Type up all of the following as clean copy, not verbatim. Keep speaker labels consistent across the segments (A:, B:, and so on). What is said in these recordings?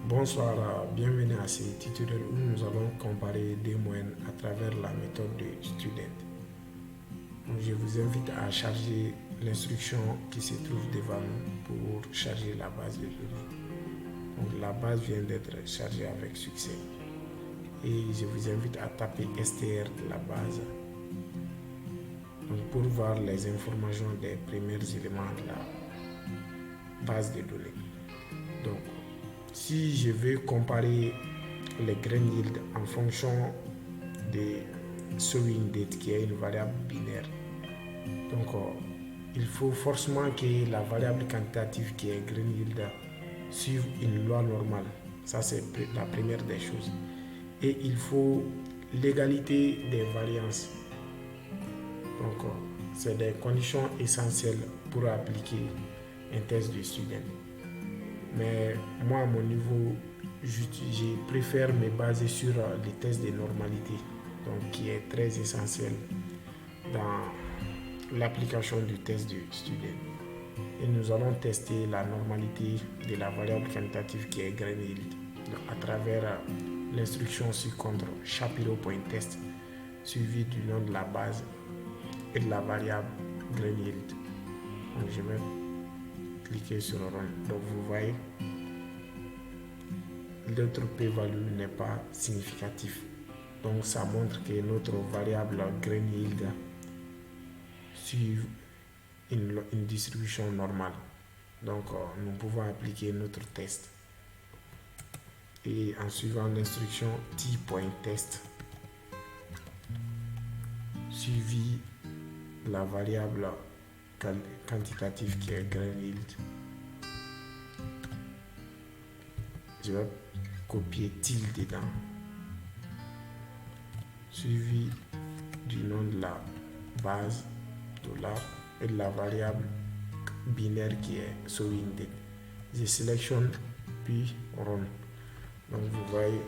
A: Bonsoir, bienvenue à ce tutoriel où nous allons comparer deux moyennes à travers la méthode de Student. Donc, je vous invite à charger l'instruction qui se trouve devant nous pour charger la base de données. Donc, la base vient d'être chargée avec succès. Et je vous invite à taper str de la base donc, pour voir les informations des premiers éléments de la base de données. Donc, si je veux comparer les grain yield en fonction de showing date qui est une variable binaire, donc il faut forcément que la variable quantitative qui est grain yield suive une loi normale. Ça, c'est la première des choses. Et il faut l'égalité des variances. Donc, c'est des conditions essentielles pour appliquer un test de Student. Mais moi, à mon niveau, je préfère me baser sur les tests de normalité, donc qui est très essentiel dans l'application du test de Student. Et nous allons tester la normalité de la variable quantitative qui est grain yield à travers l'instruction sur-contre shapiro.test suivi du nom de la base et de la variable grain yield. Donc je vais cliquer sur Run. Donc vous voyez, l'autre p-value n'est pas significatif. Donc ça montre que notre variable grain yield suit une distribution normale. Donc nous pouvons appliquer notre test. Et en suivant l'instruction t.test suivi la variable quantitative qui est grain yield, je vais copier tilde dedans suivi du nom de la base dollar et de la variable binaire qui est showing date. Je sélectionne puis run. Donc vous voyez,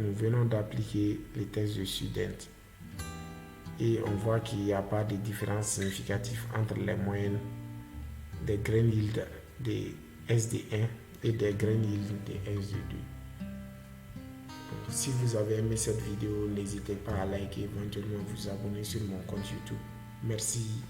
A: nous venons d'appliquer les tests de Student et on voit qu'il n'y a pas de différence significative entre les moyennes des grain yield de SD1 et des grain yield de SD2. Donc, si vous avez aimé cette vidéo, n'hésitez pas à liker, éventuellement vous abonner sur mon compte YouTube. Merci.